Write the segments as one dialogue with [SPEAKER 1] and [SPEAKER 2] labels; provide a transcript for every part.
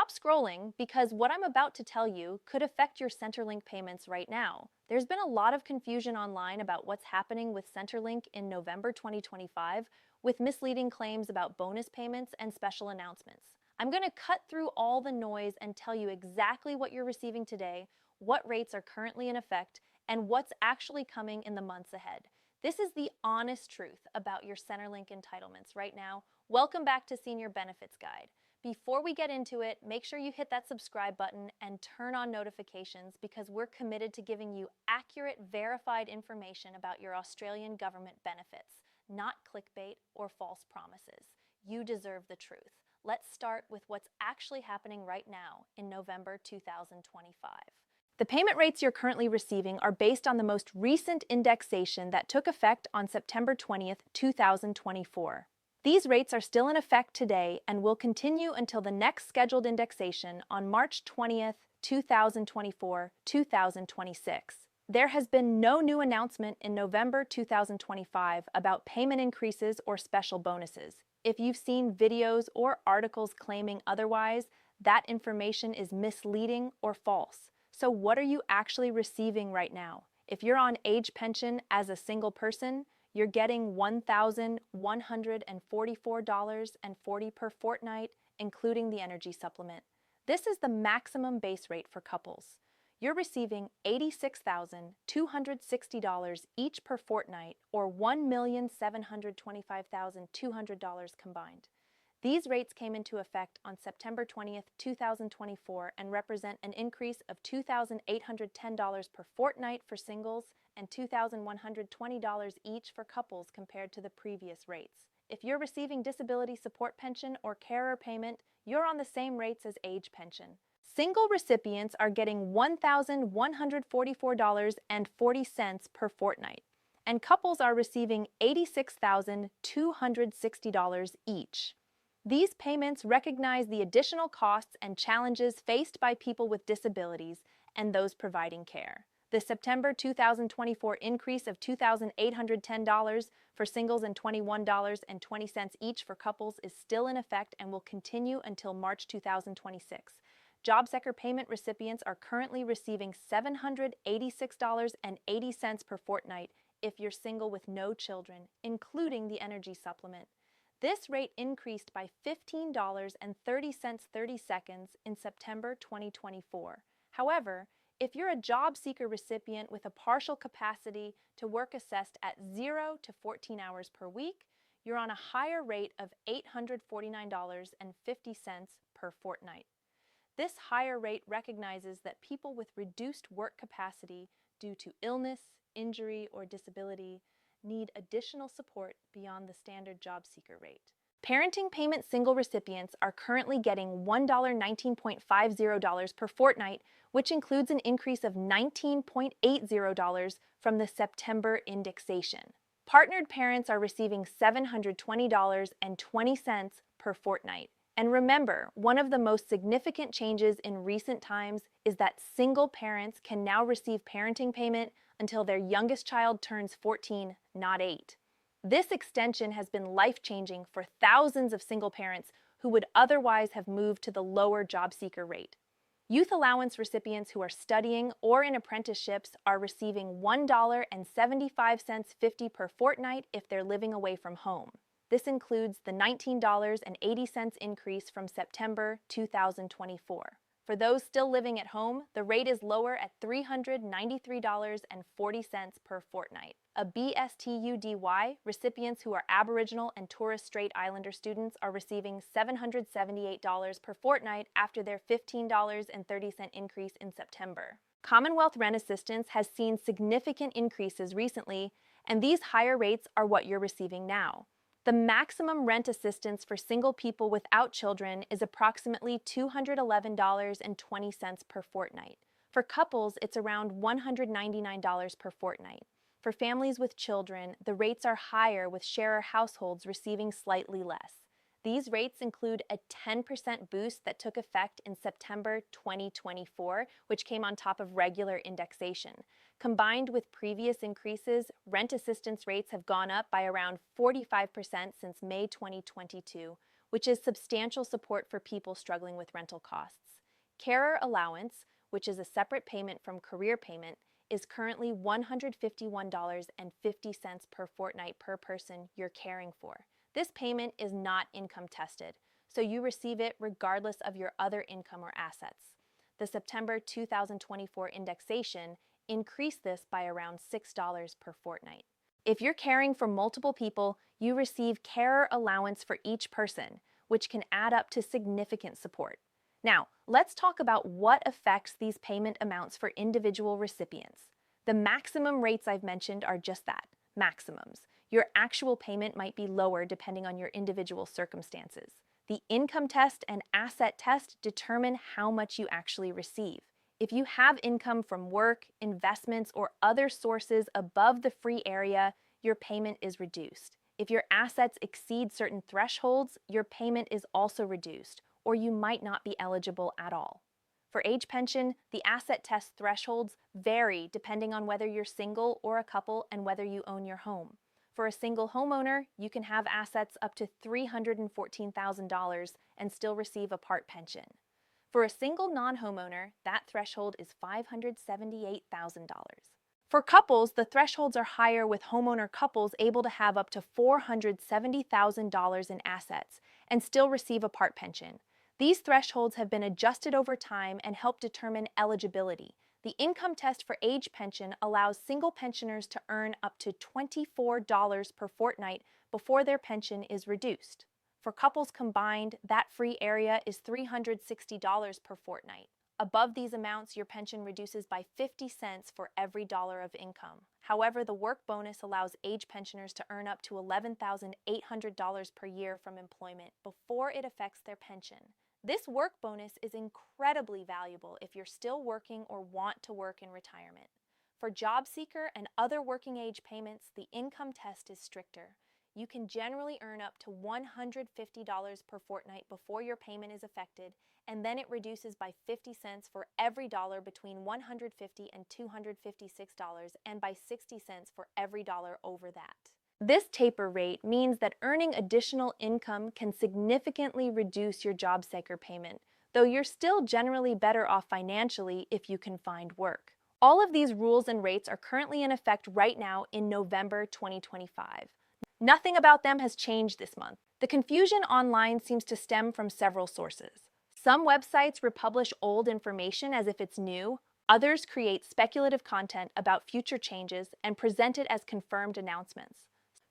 [SPEAKER 1] Stop scrolling because what I'm about to tell you could affect your Centrelink payments right now. There's been a lot of confusion online about what's happening with Centrelink in November 2025, with misleading claims about bonus payments and special announcements. I'm going to cut through all the noise and tell you exactly what you're receiving today, what rates are currently in effect, and what's actually coming in the months ahead. This is the honest truth about your Centrelink entitlements right now. Welcome back to Senior Benefits Guide. Before we get into it, make sure you hit that subscribe button and turn on notifications because we're committed to giving you accurate, verified information about your Australian government benefits, not clickbait or false promises. You deserve the truth. Let's start with what's actually happening right now in November 2025. The payment rates you're currently receiving are based on the most recent indexation that took effect on September 20th, 2024. These rates are still in effect today and will continue until the next scheduled indexation on March 20th, 2024-2026. There has been no new announcement in November 2025 about payment increases or special bonuses. If you've seen videos or articles claiming otherwise, that information is misleading or false. So what are you actually receiving right now? If you're on age pension as a single person, you're getting $1,144.40 per fortnight, including the energy supplement. This is the maximum base rate for couples. You're receiving $86,260 each per fortnight, or $1,725,200 combined. These rates came into effect on September 20th, 2024 and represent an increase of $2,810 per fortnight for singles and $2,120 each for couples compared to the previous rates. If you're receiving disability support pension or carer payment, you're on the same rates as age pension. Single recipients are getting $1,144.40 per fortnight, and couples are receiving $86,260 each. These payments recognize the additional costs and challenges faced by people with disabilities and those providing care. The September 2024 increase of $2,810 for singles and $21.20 each for couples is still in effect and will continue until March 2026. Job Seeker payment recipients are currently receiving $786.80 per fortnight if you're single with no children, including the energy supplement. This rate increased by $15.30 in September 2024. However, if you're a job seeker recipient with a partial capacity to work assessed at 0 to 14 hours per week, you're on a higher rate of $849.50 per fortnight. This higher rate recognizes that people with reduced work capacity due to illness, injury, or disability need additional support beyond the standard job seeker rate. Parenting payment single recipients are currently getting $1.1950 per fortnight, which includes an increase of $19.80 from the September indexation. Partnered parents are receiving $720.20 per fortnight. And remember, one of the most significant changes in recent times is that single parents can now receive parenting payment until their youngest child turns 14, not 8. This extension has been life-changing for thousands of single parents who would otherwise have moved to the lower job seeker rate. Youth allowance recipients who are studying or in apprenticeships are receiving $1.7550 per fortnight if they're living away from home. This includes the $19.80 increase from September 2024. For those still living at home, the rate is lower at $393.40 per fortnight. A BSTUDY, recipients who are Aboriginal and Torres Strait Islander students are receiving $778 per fortnight after their $15.30 increase in September. Commonwealth Rent Assistance has seen significant increases recently, and these higher rates are what you're receiving now. The maximum rent assistance for single people without children is approximately $211.20 per fortnight. For couples, it's around $199 per fortnight. For families with children, the rates are higher, with sharer households receiving slightly less. These rates include a 10% boost that took effect in September 2024, which came on top of regular indexation. Combined with previous increases, rent assistance rates have gone up by around 45% since May 2022, which is substantial support for people struggling with rental costs. Carer allowance, which is a separate payment from career payment, is currently $151.50 per fortnight per person you're caring for. This payment is not income tested, so you receive it regardless of your other income or assets. The September 2024 indexation increased this by around $6 per fortnight. If you're caring for multiple people, you receive carer allowance for each person, which can add up to significant support. Now, let's talk about what affects these payment amounts for individual recipients. The maximum rates I've mentioned are just that, maximums. Your actual payment might be lower depending on your individual circumstances. The income test and asset test determine how much you actually receive. If you have income from work, investments, or other sources above the free area, your payment is reduced. If your assets exceed certain thresholds, your payment is also reduced, or you might not be eligible at all. For age pension, the asset test thresholds vary depending on whether you're single or a couple and whether you own your home. For a single homeowner, you can have assets up to $314,000 and still receive a part pension. For a single non-homeowner, that threshold is $578,000. For couples, the thresholds are higher, with homeowner couples able to have up to $470,000 in assets and still receive a part pension. These thresholds have been adjusted over time and help determine eligibility. The income test for age pension allows single pensioners to earn up to $24 per fortnight before their pension is reduced. For couples combined, that free area is $360 per fortnight. Above these amounts, your pension reduces by 50 cents for every dollar of income. However, the work bonus allows age pensioners to earn up to $11,800 per year from employment before it affects their pension. This work bonus is incredibly valuable if you're still working or want to work in retirement. For job seeker and other working age payments, the income test is stricter. You can generally earn up to $150 per fortnight before your payment is affected, and then it reduces by 50 cents for every dollar between $150 and $256, and by 60 cents for every dollar over that. This taper rate means that earning additional income can significantly reduce your job seeker payment, though you're still generally better off financially if you can find work. All of these rules and rates are currently in effect right now in November 2025. Nothing about them has changed this month. The confusion online seems to stem from several sources. Some websites republish old information as if it's new. Others create speculative content about future changes and present it as confirmed announcements.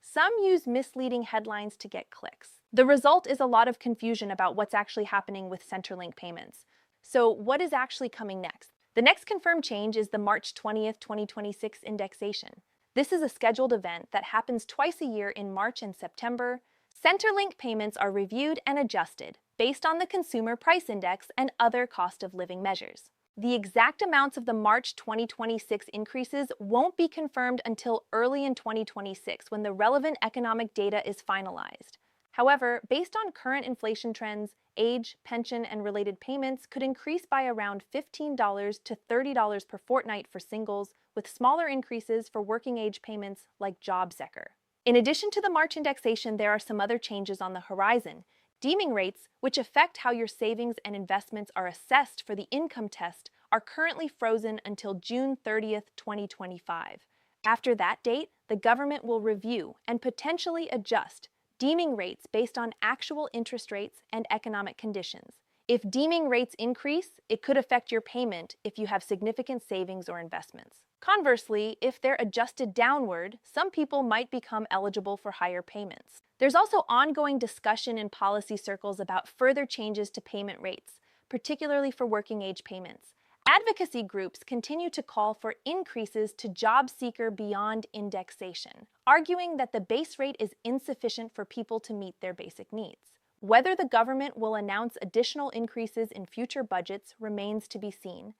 [SPEAKER 1] Some use misleading headlines to get clicks. The result is a lot of confusion about what's actually happening with Centrelink payments. So what is actually coming next? The next confirmed change is the March 20th, 2026 indexation. This is a scheduled event that happens twice a year in March and September. Centrelink payments are reviewed and adjusted based on the Consumer Price Index and other cost of living measures. The exact amounts of the March 2026 increases won't be confirmed until early in 2026, when the relevant economic data is finalized. However, based on current inflation trends, age, pension, and related payments could increase by around $15 to $30 per fortnight for singles, with smaller increases for working age payments like job seeker. In addition to the March indexation, there are some other changes on the horizon. Deeming rates, which affect how your savings and investments are assessed for the income test, are currently frozen until June 30th, 2025. After that date, the government will review and potentially adjust deeming rates based on actual interest rates and economic conditions. If deeming rates increase, it could affect your payment if you have significant savings or investments. Conversely, if they're adjusted downward, some people might become eligible for higher payments. There's also ongoing discussion in policy circles about further changes to payment rates, particularly for working age payments. Advocacy groups continue to call for increases to job seeker beyond indexation, arguing that the base rate is insufficient for people to meet their basic needs. Whether the government will announce additional increases in future budgets remains to be seen,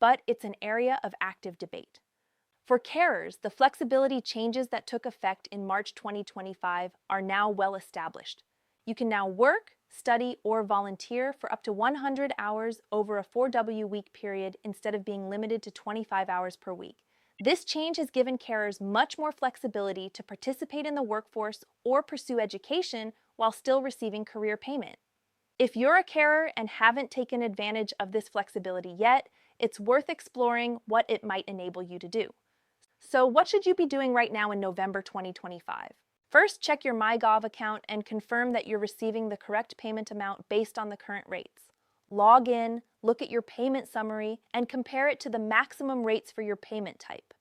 [SPEAKER 1] but it's an area of active debate. For carers, the flexibility changes that took effect in March 2025 are now well established. You can now work, study, or volunteer for up to 100 hours over a 4W week period instead of being limited to 25 hours per week. This change has given carers much more flexibility to participate in the workforce or pursue education while still receiving career payment. If you're a carer and haven't taken advantage of this flexibility yet, it's worth exploring what it might enable you to do. So what should you be doing right now in November 2025? First, check your MyGov account and confirm that you're receiving the correct payment amount based on the current rates. Log in, look at your payment summary, and compare it to the maximum rates for your payment type.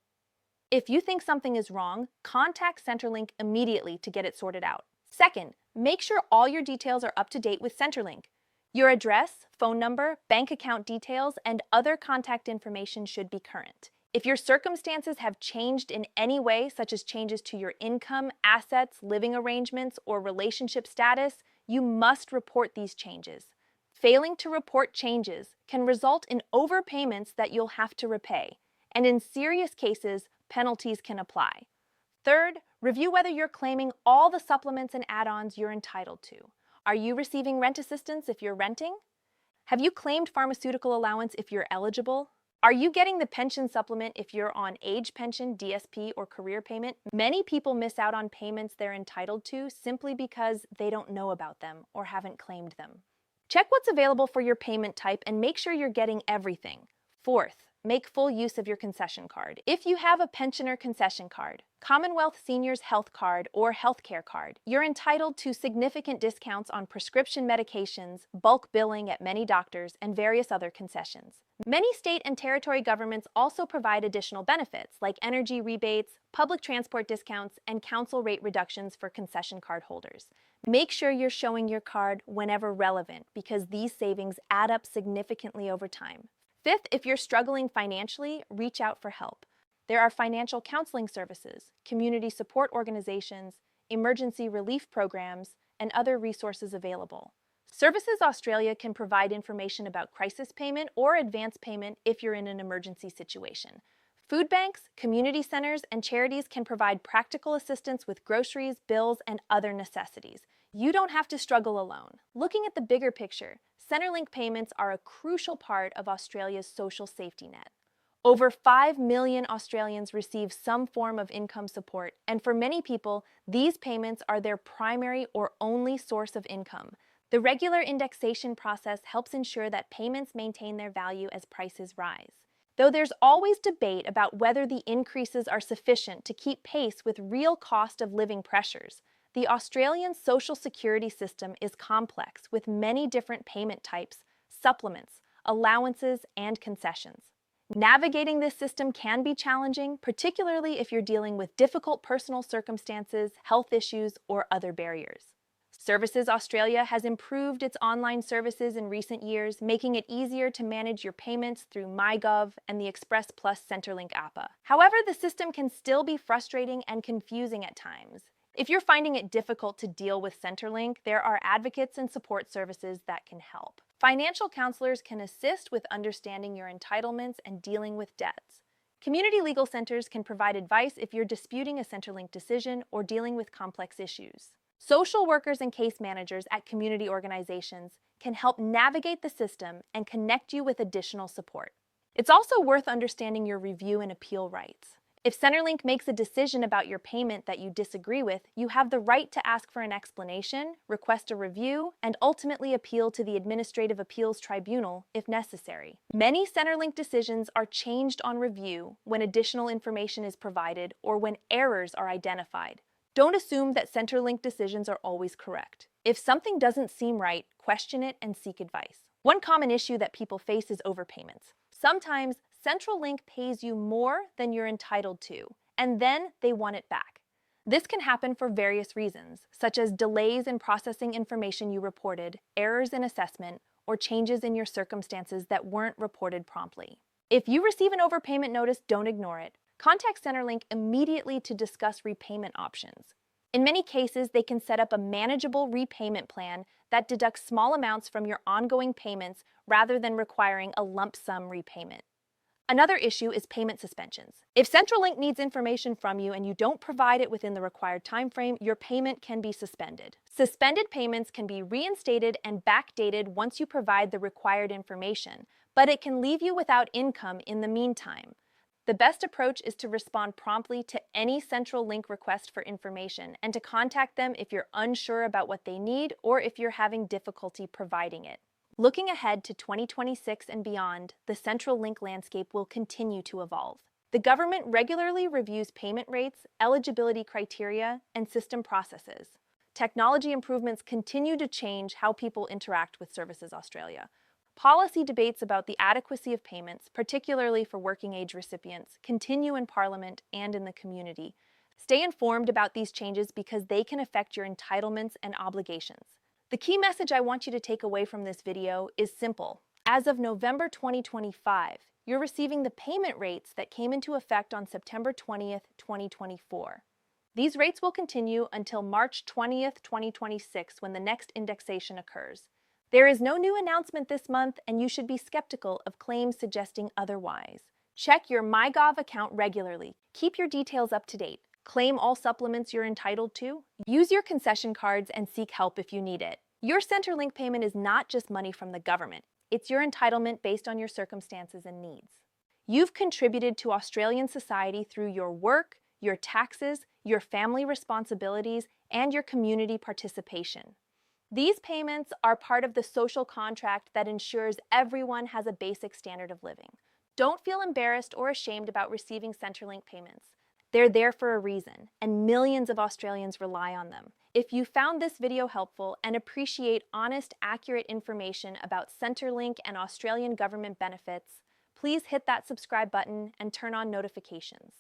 [SPEAKER 1] If you think something is wrong, contact Centrelink immediately to get it sorted out. Second, make sure all your details are up to date with Centrelink. Your address, phone number, bank account details, and other contact information should be current. If your circumstances have changed in any way, such as changes to your income, assets, living arrangements, or relationship status, you must report these changes. Failing to report changes can result in overpayments that you'll have to repay, and in serious cases, penalties can apply. Third, review whether you're claiming all the supplements and add-ons you're entitled to. Are you receiving rent assistance if you're renting? Have you claimed pharmaceutical allowance if you're eligible? Are you getting the pension supplement if you're on age pension, DSP, or career payment? Many people miss out on payments they're entitled to simply because they don't know about them or haven't claimed them. Check what's available for your payment type and make sure you're getting everything. Fourth, make full use of your concession card. If you have a pensioner concession card, Commonwealth Seniors Health Card, or healthcare card, you're entitled to significant discounts on prescription medications, bulk billing at many doctors, and various other concessions. Many state and territory governments also provide additional benefits like energy rebates, public transport discounts, and council rate reductions for concession card holders. Make sure you're showing your card whenever relevant because these savings add up significantly over time. Fifth, if you're struggling financially, reach out for help. There are financial counseling services, community support organizations, emergency relief programs, and other resources available. Services Australia can provide information about crisis payment or advance payment if you're in an emergency situation. Food banks, community centers, and charities can provide practical assistance with groceries, bills, and other necessities. You don't have to struggle alone. Looking at the bigger picture, Centrelink payments are a crucial part of Australia's social safety net. Over 5 million Australians receive some form of income support, and for many people, these payments are their primary or only source of income. The regular indexation process helps ensure that payments maintain their value as prices rise. Though there's always debate about whether the increases are sufficient to keep pace with real cost of living pressures, the Australian social security system is complex with many different payment types, supplements, allowances, and concessions. Navigating this system can be challenging, particularly if you're dealing with difficult personal circumstances, health issues, or other barriers. Services Australia has improved its online services in recent years, making it easier to manage your payments through MyGov and the Express Plus Centrelink APA. However, the system can still be frustrating and confusing at times. If you're finding it difficult to deal with Centrelink, there are advocates and support services that can help. Financial counselors can assist with understanding your entitlements and dealing with debts. Community legal centers can provide advice if you're disputing a Centrelink decision or dealing with complex issues. Social workers and case managers at community organizations can help navigate the system and connect you with additional support. It's also worth understanding your review and appeal rights. If Centrelink makes a decision about your payment that you disagree with, you have the right to ask for an explanation, request a review, and ultimately appeal to the Administrative Appeals Tribunal if necessary. Many Centrelink decisions are changed on review when additional information is provided or when errors are identified. Don't assume that Centrelink decisions are always correct. If something doesn't seem right, question it and seek advice. One common issue that people face is overpayments. Sometimes Centrelink pays you more than you're entitled to, and then they want it back. This can happen for various reasons, such as delays in processing information you reported, errors in assessment, or changes in your circumstances that weren't reported promptly. If you receive an overpayment notice, don't ignore it. Contact Centrelink immediately to discuss repayment options. In many cases, they can set up a manageable repayment plan that deducts small amounts from your ongoing payments rather than requiring a lump sum repayment. Another issue is payment suspensions. If Centrelink needs information from you and you don't provide it within the required time frame, your payment can be suspended. Suspended payments can be reinstated and backdated once you provide the required information, but it can leave you without income in the meantime. The best approach is to respond promptly to any Centrelink request for information and to contact them if you're unsure about what they need or if you're having difficulty providing it. Looking ahead to 2026 and beyond, the Centrelink landscape will continue to evolve. The government regularly reviews payment rates, eligibility criteria, and system processes. Technology improvements continue to change how people interact with Services Australia. Policy debates about the adequacy of payments, particularly for working-age recipients, continue in Parliament and in the community. Stay informed about these changes because they can affect your entitlements and obligations. The key message I want you to take away from this video is simple. As of November 2025, you're receiving the payment rates that came into effect on September 20th, 2024. These rates will continue until March 20th, 2026, when the next indexation occurs. There is no new announcement this month, and you should be skeptical of claims suggesting otherwise. Check your MyGov account regularly. Keep your details up to date. Claim all supplements you're entitled to. Use your concession cards and seek help if you need it. Your Centrelink payment is not just money from the government. It's your entitlement based on your circumstances and needs. You've contributed to Australian society through your work, your taxes, your family responsibilities, and your community participation. These payments are part of the social contract that ensures everyone has a basic standard of living. Don't feel embarrassed or ashamed about receiving Centrelink payments. They're there for a reason, and millions of Australians rely on them. If you found this video helpful and appreciate honest, accurate information about Centrelink and Australian government benefits, please hit that subscribe button and turn on notifications.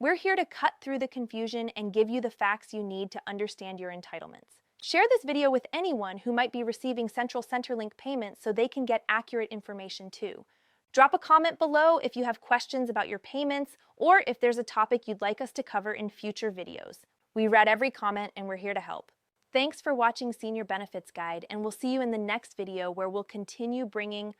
[SPEAKER 1] We're here to cut through the confusion and give you the facts you need to understand your entitlements. Share this video with anyone who might be receiving Centrelink payments so they can get accurate information too. Drop a comment below if you have questions about your payments or if there's a topic you'd like us to cover in future videos. We read every comment and we're here to help. Thanks for watching Senior Benefits Guide, and we'll see you in the next video where we'll continue bringing